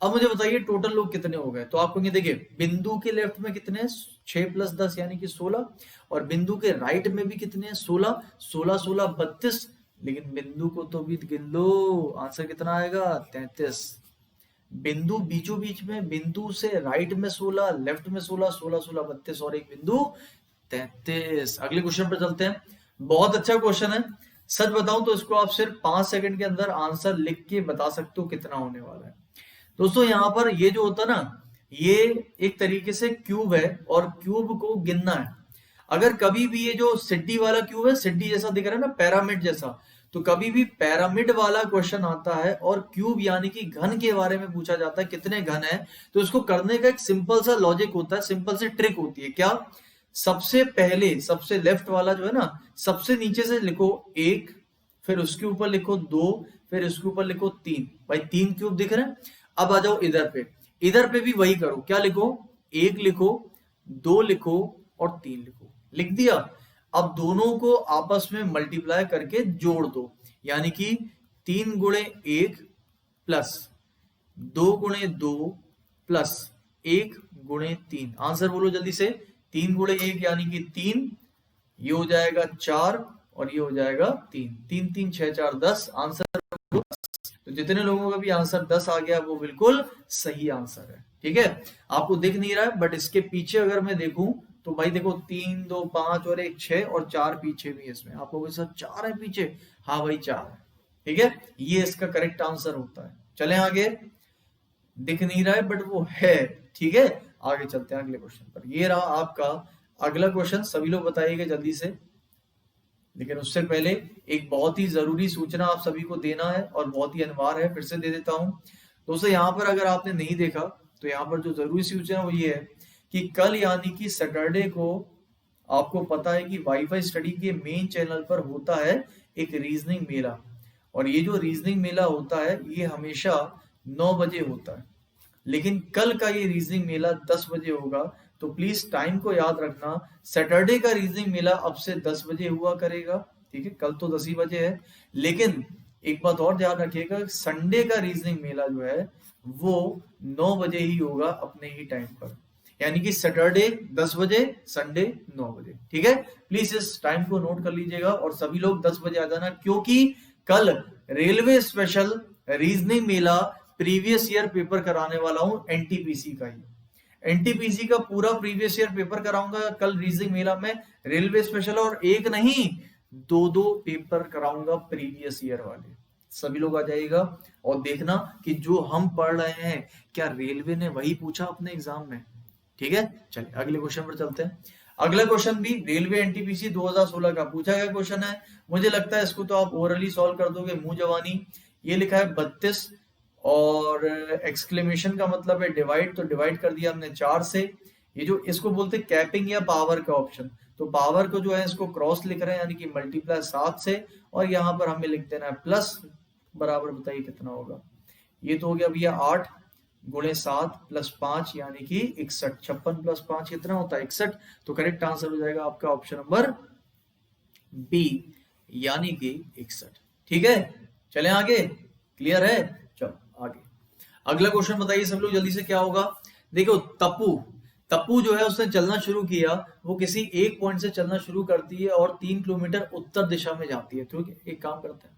अब मुझे बताइए टोटल लोग कितने हो गए? तो आपको ये देखिए बिंदु के लेफ्ट में कितने? 6 + 10 यानी कि 16, और बिंदु के राइट में भी कितने हैं? 16 16 16 32, लेकिन बिंदु को तो भी गिन लो, आंसर कितना आएगा? 33। बिंदु बीचों बीच में, बिंदु से राइट में 16, लेफ्ट में 16, 16 16 32 और एक बिंदु 33। अगले क्वेश्चन पर चलते हैं, बहुत अच्छा क्वेश्चन है। सच बताऊं तो इसको आप सिर्फ 5 सेकंड के अंदर आंसर लिख के बता सकते हो कितना होने वाला है। दोस्तों यहाँ पर ये जो होता है ना, ये एक तरीके से क्यूब है और क्यूब को गिनना है। अगर कभी भी ये जो सिड्डी वाला क्यूब है, सिड्डी जैसा दिख रहा है ना, पिरामिड जैसा, तो कभी भी पिरामिड वाला क्वेश्चन आता है और क्यूब यानी कि घन के बारे में पूछा जाता है, कितने घन है, तो इसको करने का एक सिंपल सा लॉजिक होता है, सिंपल सी ट्रिक होती है। क्या? सबसे पहले सबसे लेफ्ट वाला जो है ना, सबसे नीचे से लिखो 1, फिर उसके ऊपर लिखो 2, फिर इसके ऊपर लिखो 3। भाई 3 क्यूब दिख रहे हैं। अब आ जाओ इधर पे भी वही करो। क्या लिखो? 1 लिखो, 2 लिखो और 3 लिखो। लिख दिया। अब दोनों को आपस में मल्टीप्लाई करके जोड़ दो, यानी कि 3 × 1 प्लस 2 × 2 प्लस 1 × 3। आंसर बोलो जल्दी से। 3 × 1 यानी कि 3, ये हो जाएगा 4 और ये हो जाएगा 3। 3 3 6 4 10, आंसर। तो जितने लोगों का भी आंसर 10 आ गया वो बिल्कुल सही आंसर है। ठीक है, आपको दिख नहीं रहा है, बट इसके पीछे अगर मैं देखूं तो भाई देखो 3 2 5 और 1 6 और 4 पीछे भी है इसमें। आप लोगों के साथ 4 है पीछे? हाँ भाई 4 है। ठीक है, ये इसका करेक्ट आंसर होता है। चलें आगे, दिख नहीं रहा है बट वो है। ठीक है, आगे चलते हैं अगले क्वेश्चन पर। ये रहा आपका अगला क्वेश्चन सभी लोग बताइएगा जल्दी से, लेकिन उससे पहले एक बहुत ही जरूरी सूचना आप सभी को देना है और बहुत ही अनिवार्य है, फिर से दे देता हूं दोस्तों। यहाँ पर अगर आपने नहीं देखा तो यहाँ पर जो जरूरी सूचना वो ये है कि कल यानी कि सैटरडे को आपको पता है कि वाईफाई स्टडी के मेन चैनल पर होता है एक रीजनिंग मेला, और ये जो रीजनिंग मेला होता है ये हमेशा 9 बजे होता है, लेकिन कल का ये रीजनिंग मेला 10 बजे होगा। तो प्लीज टाइम को याद रखना, सैटरडे का रीजनिंग मेला अब से 10 बजे हुआ करेगा, ठीक है, कल तो 10 ही बजे है। लेकिन एक बात और ध्यान रखिएगा, संडे का रीजनिंग मेला जो है वो 9 बजे ही होगा अपने ही टाइम पर, यानी कि सैटरडे 10 बजे, संडे 9 बजे, ठीक है। प्लीज इस टाइम को नोट कर लीजिएगा और सभी लोग 10 बजे आ जाना, क्योंकि कल रेलवे स्पेशल रीजनिंग मेला प्रीवियस ईयर पेपर कराने वाला हूं एनटीपीसी का ही। एनटीपीसी का पूरा प्रीवियस ईयर पेपर कराऊंगा कल रीजनिंग मेला में, रेलवे स्पेशल, और एक नहीं 2-2 पेपर कराऊंगा प्रीवियस ईयर वाले। सभी लोग आ जाइएगा और देखना कि जो हम पढ़ रहे हैं क्या रेलवे ने वही पूछा अपने एग्जाम में, ठीक है। चलिए अगले क्वेश्चन पर चलते हैं। अगला क्वेश्चन भी रेलवे एनटीपीसी 2016 का पूछा गया क्वेश्चन है। मुझे लगता है इसको तो आप ओरली सॉल्व कर दोगे मुंह जवानी। ये लिखा है 32 और एक्सक्लेमेशन का मतलब है डिवाइड, तो डिवाइड कर दिया हमने 4 से। ये जो इसको बोलते हैं कैपिंग या पावर का ऑप्शन, तो पावर को जो है इसको क्रॉस लिख रहे हैं यानी कि मल्टीप्लाई 7 से, और यहाँ पर हमें लिख देना है प्लस, बराबर बताइए कितना होगा। ये तो हो गया भैया 8 गुणे 7 प्लस 5 यानी कि 61। 56 प्लस 5 कितना होता है 61। तो करेक्ट आंसर हो जाएगा आपका ऑप्शन नंबर बी यानी कि 61, ठीक है। चले आगे, क्लियर है। चलो आगे अगला क्वेश्चन बताइए सब लोग जल्दी से, क्या होगा। देखो तप्पू जो है उसने चलना शुरू किया, वो किसी एक पॉइंट से चलना शुरू करती है और 3 किलोमीटर उत्तर दिशा में जाती है। तो एक काम करते हैं,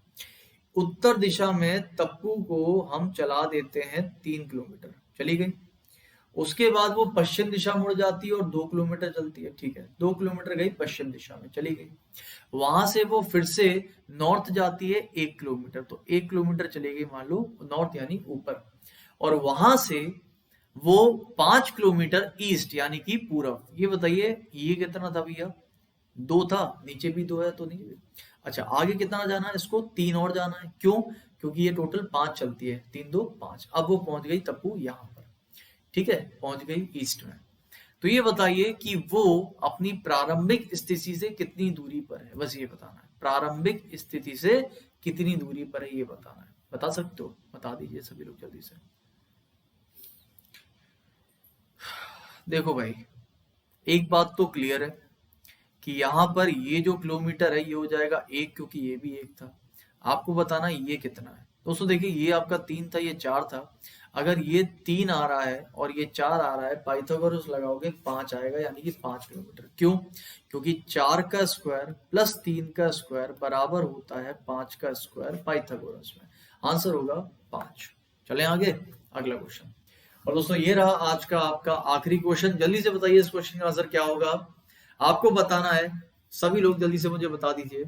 उत्तर दिशा में तप्पू को हम चला देते हैं 3 किलोमीटर, चली गई। उसके बाद वो पश्चिम दिशा मुड़ जाती है और 2 किलोमीटर चलती है, ठीक है, 2 किलोमीटर गई पश्चिम दिशा में, चली गई। वहां से वो फिर से नॉर्थ जाती है 1 किलोमीटर, तो 1 किलोमीटर चली गई मान लो नॉर्थ यानी ऊपर, और वहां से वो 5 किलोमीटर ईस्ट यानी कि पूरब। ये बताइए ये कितना था भैया, 2 था, नीचे भी 2 है तो नहीं। अच्छा आगे कितना जाना है इसको, 3 और जाना है, क्यों, क्योंकि ये टोटल 5 चलती है, 3 2 5। अब वो पहुंच गई तप्पू यहाँ पर, ठीक है, पहुंच गई ईस्ट में। तो ये बताइए कि वो अपनी प्रारंभिक स्थिति से कितनी दूरी पर है, बस ये बताना है, प्रारंभिक स्थिति से कितनी दूरी पर है ये बताना है। बता सकते हो, बता दीजिए सभी लोग जल्दी से। देखो भाई एक बात तो क्लियर है कि यहाँ पर ये जो किलोमीटर है ये हो जाएगा 1, क्योंकि ये भी 1 था। आपको बताना ये कितना है दोस्तों। देखिए ये आपका 3 था, ये 4 था। अगर ये 3 आ रहा है और ये 4 आ रहा है, पाइथागोरस लगाओगे 5 आएगा, यानी कि 5 किलोमीटर। क्यों, क्योंकि 4 का स्क्वायर प्लस 3 का स्क्वायर बराबर होता है 5 का स्क्वायर पाइथागोरस में। आंसर होगा 5। चले आगे अगला क्वेश्चन। और दोस्तों ये रहा आज का आपका आखिरी क्वेश्चन। जल्दी से बताइए इस क्वेश्चन का आंसर क्या होगा, आपको बताना है। सभी लोग जल्दी से मुझे बता दीजिए।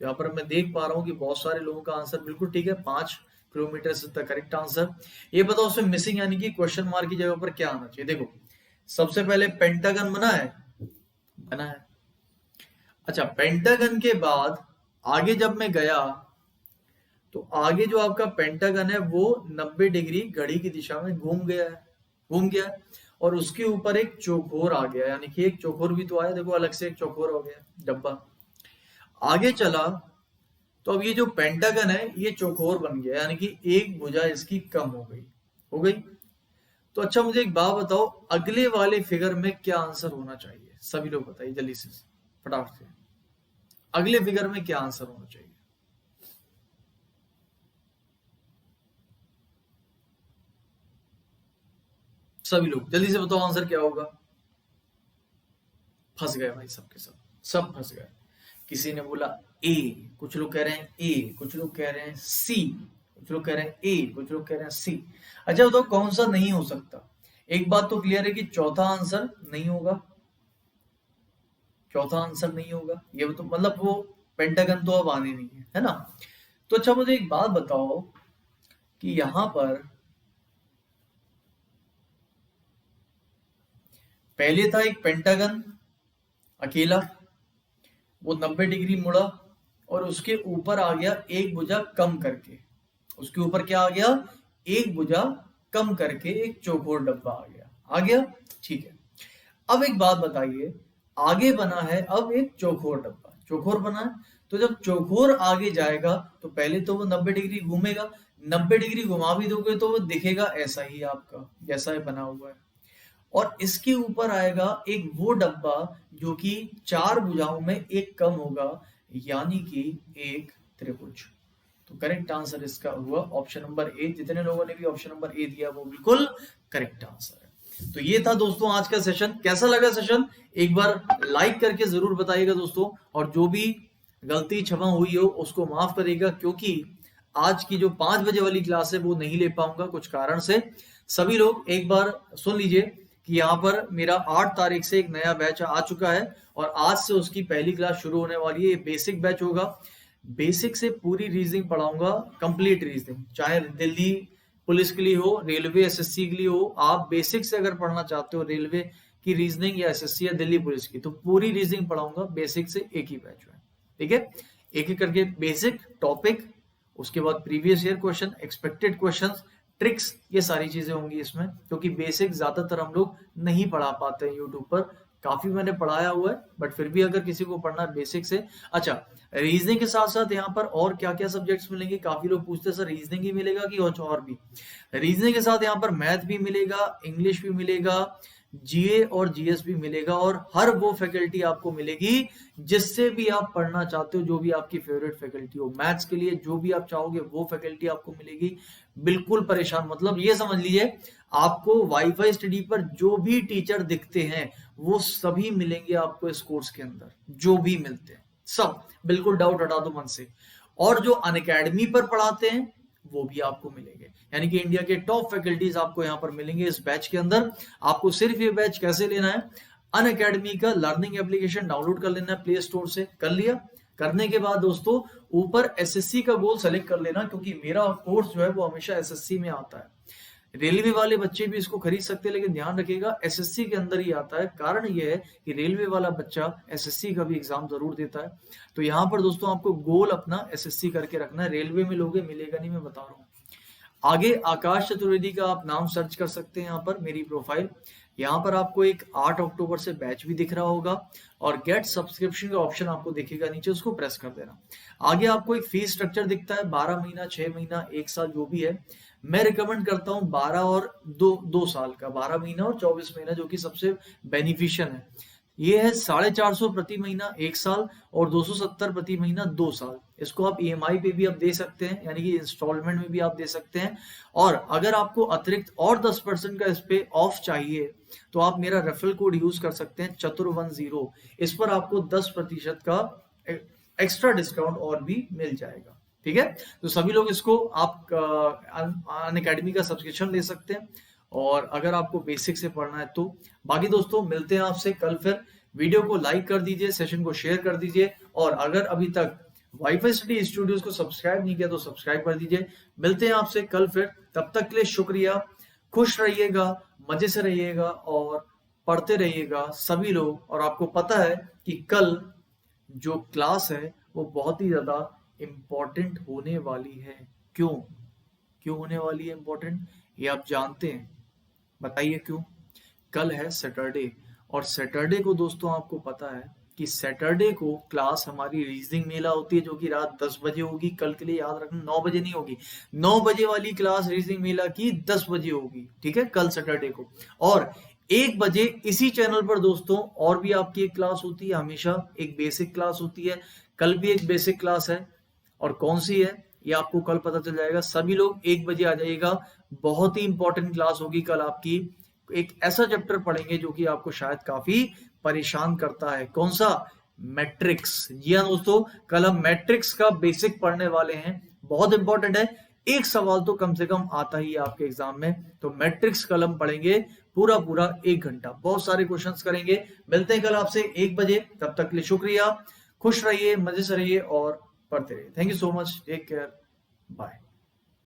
यहाँ पर मैं देख पा रहा हूँ कि बहुत सारे लोगों का आंसर बिल्कुल ठीक है, 5 kilometre is the correct answer. ये बताओ उसमें मिसिंग यानी कि क्वेश्चन मार्क की जगह पर क्या आना चाहिए। देखो सबसे पहले पेंटागन बना है, बना है। अच्छा पेंटागन के बाद आगे जब मैं गया तो आगे जो आपका पेंटागन है वो 90 डिग्री घड़ी की दिशा में घूम गया है, घूम गया है। और उसके ऊपर एक चौकोर आ गया, यानी कि एक चौकोर भी तो आया, देखो अलग से एक चौकोर हो गया डब्बा। आगे चला तो अब ये जो पेंटागन है ये चौकोर बन गया, यानी कि एक भुजा इसकी कम हो गई, हो गई। तो अच्छा मुझे एक बात बताओ, अगले वाले फिगर में क्या आंसर होना चाहिए, सभी लोग बताइए जल्दी से फटाफट से। अगले फिगर में क्या आंसर होना चाहिए, सभी लोग जल्दी से बताओ आंसर क्या होगा। फंस गए भाई, सबके सब फंस गए। किसी ने बोला ए, कुछ लोग कह रहे हैं ए, कुछ लोग कह रहे हैं सी, कुछ लोग कह रहे हैं ए, कुछ लोग कह रहे हैं सी। अच्छा बताओ कौन सा नहीं हो सकता। एक बात तो क्लियर है कि चौथा आंसर नहीं होगा, चौथा आंसर नहीं होगा। ये तो मतलब वो पेंटागन तो अब आने नहीं है ना। तो अच्छा मुझे एक बात बताओ कि यहां पर पहले था एक पेंटागन, अकेला, वो 90 डिग्री मुड़ा और उसके ऊपर आ गया एक भुजा कम करके, उसके ऊपर क्या आ गया, एक भुजा कम करके एक चौकोर डब्बा आ गया, ठीक है। अब एक बात बताइए, आगे बना है अब एक चौकोर डब्बा, चौकोर बना है, तो जब चौकोर आगे जाएगा तो पहले तो वो 90 डिग्री घूमेगा, 90 डिग्री घुमा भी दोगे तो वो दिखेगा ऐसा ही आपका, जैसा है बना हुआ है। और इसके ऊपर आएगा एक वो डब्बा जो कि 4 भुजाओं में एक कम होगा, यानी कि एक त्रिभुज। तो करेक्ट आंसर इसका हुआ ऑप्शन नंबर ए। जितने लोगों ने भी ऑप्शन नंबर ए दिया वो बिल्कुल करेक्ट आंसर है। तो ये था दोस्तों आज का सेशन। कैसा लगा सेशन एक बार लाइक करके जरूर बताइएगा दोस्तों, और जो भी गलती क्षमा हुई हो उसको माफ करिएगा, क्योंकि आज की जो 5 बजे वाली क्लास है वो नहीं ले पाऊंगा कुछ कारण से। सभी लोग एक बार सुन लीजिए कि यहाँ पर मेरा 8 तारीख से एक नया बैच आ चुका है और आज से उसकी पहली क्लास शुरू होने वाली है। ये बेसिक बैच होगा, बेसिक से पूरी रीजनिंग पढ़ाऊंगा, कंप्लीट रीजनिंग, चाहे दिल्ली पुलिस के लिए हो, रेलवे एसएससी के लिए हो। आप बेसिक से अगर पढ़ना चाहते हो रेलवे की रीजनिंग या एसएससी या दिल्ली पुलिस की, तो पूरी रीजनिंग पढ़ाऊंगा बेसिक से एक ही बैच में, ठीक है। एक एक करके बेसिक टॉपिक, उसके बाद previous year question, expected questions, tricks, ये सारी चीजें होंगी इसमें, क्योंकि बेसिक ज्यादातर हम लोग नहीं पढ़ा पाते हैं यूट्यूब पर। काफी मैंने पढ़ाया हुआ है, बट फिर भी अगर किसी को पढ़ना है बेसिक से। अच्छा, रीजनिंग के साथ साथ यहाँ पर और क्या क्या सब्जेक्ट्स मिलेंगे, काफी लोग पूछते हैं सर रीजनिंग ही मिलेगा कि और भी। रीजनिंग के साथ यहाँ पर मैथ भी मिलेगा, इंग्लिश भी मिलेगा, जीए और जीएस भी मिलेगा, और हर वो फैकल्टी आपको मिलेगी जिससे भी आप पढ़ना चाहते हो, जो भी आपकी फेवरेट फैकल्टी हो। मैथ्स के लिए जो भी आप चाहोगे वो फैकल्टी आपको मिलेगी। बिल्कुल परेशान, मतलब ये समझ लीजिए आपको वाईफाई स्टडी पर जो भी टीचर दिखते हैं वो सभी मिलेंगे आपको इस कोर्स के अंदर, जो भी मिलते हैं सब, बिल्कुल डाउट हटा दो मन से। और जो अनअकैडमी पर पढ़ाते हैं वो भी आपको मिलेंगे, यानी कि इंडिया के टॉप फैकल्टीज आपको यहाँ पर मिलेंगे इस बैच के अंदर। आपको सिर्फ ये बैच कैसे लेना है, अनअकैडमी का लर्निंग एप्लीकेशन डाउनलोड कर लेना है प्ले स्टोर से, कर लिया। करने के बाद दोस्तों ऊपर एसएससी का गोल सेलेक्ट कर लेना, क्योंकि मेरा कोर्स जो है वो हमेशा एसएससी में आता है। रेलवे वाले बच्चे भी इसको खरीद सकते हैं, लेकिन ध्यान रखिएगा एसएससी के अंदर ही आता है। कारण ये है कि रेलवे वाला बच्चा एसएससी का भी एग्जाम जरूर देता है। तो यहाँ पर दोस्तों आपको गोल अपना एसएससी करके रखना है। रेलवे में लोगे मिलेगा नहीं, मैं बता रहा हूँ। आगे आकाश चतुर्वेदी का आप नाम सर्च कर सकते हैं, यहाँ पर मेरी प्रोफाइल, यहाँ पर आपको एक 8 अक्टूबर से बैच भी दिख रहा होगा, और गेट सब्सक्रिप्शन का ऑप्शन आपको दिखेगा नीचे, उसको प्रेस कर देना। आगे आपको एक फीस स्ट्रक्चर दिखता है, 12 महीना, 6 महीना, 1 साल, जो भी है। मैं रिकमेंड करता हूँ 12 और 2 साल का, 12 महीना और 24 महीना, जो कि सबसे बेनिफिशियल है। ये है 450 प्रति महीना 1 साल और 270 प्रति महीना 2 साल। इसको आप ईएमआई पे भी आप दे सकते हैं, यानी कि इंस्टॉलमेंट में भी आप दे सकते हैं। और अगर आपको अतिरिक्त और 10% का इस पे ऑफ चाहिए तो आप मेरा रेफरल कोड यूज कर सकते हैं चतुर10। इस पर आपको 10% का एक्स्ट्रा डिस्काउंट और भी मिल जाएगा, ठीक है। तो सभी लोग इसको आप अनअकैडमी का सब्सक्रिप्शन ले सकते हैं, और अगर आपको बेसिक से पढ़ना है तो। बाकी दोस्तों मिलते हैं आपसे कल फिर। वीडियो को लाइक कर दीजिए, सेशन को शेयर कर दीजिए, और अगर अभी तक वाईफाई स्टडी स्टूडियोज को सब्सक्राइब नहीं किया तो सब्सक्राइब कर दीजिए। मिलते हैं आपसे कल फिर, तब तक के लिए शुक्रिया। खुश रहिएगा, मजे से रहिएगा और पढ़ते रहिएगा सभी लोग। और आपको पता है कि कल जो क्लास है वो बहुत ही ज्यादा इम्पोर्टेंट होने वाली है। क्यों होने वाली है इम्पोर्टेंट, ये आप जानते हैं, बताइए क्यों। कल है सैटरडे, और सैटरडे को दोस्तों आपको पता है कि सैटरडे को क्लास हमारी रीजनिंग मेला होती है, जो कि रात 10 बजे होगी। कल के लिए याद रखना 9 बजे नहीं होगी, 9 बजे वाली क्लास रीजनिंग मेला की 10 बजे होगी, ठीक है, कल सैटरडे को। और 1 बजे इसी चैनल पर दोस्तों और भी आपकी एक क्लास होती है, हमेशा एक बेसिक क्लास होती है। कल भी एक बेसिक क्लास है, और कौन सी है ये आपको कल पता चल जाएगा। सभी लोग 1 बजे आ जाइएगा, बहुत ही इंपॉर्टेंट क्लास होगी कल आपकी। एक ऐसा चैप्टर पढ़ेंगे जो कि आपको शायद काफी परेशान करता है। कौन सा, मैट्रिक्स। जी हाँ दोस्तों, कल हम मैट्रिक्स का बेसिक पढ़ने वाले हैं, बहुत इंपॉर्टेंट है। एक सवाल तो कम से कम आता ही है आपके एग्जाम में। तो मैट्रिक्स कल हम पढ़ेंगे पूरा 1 घंटा, बहुत सारे क्वेश्चंस करेंगे। मिलते हैं कल आपसे 1 बजे, तब तक के लिए शुक्रिया। खुश रहिए, मजे से रहिए और पढ़ते रहिए। Thank you so much, take care, bye.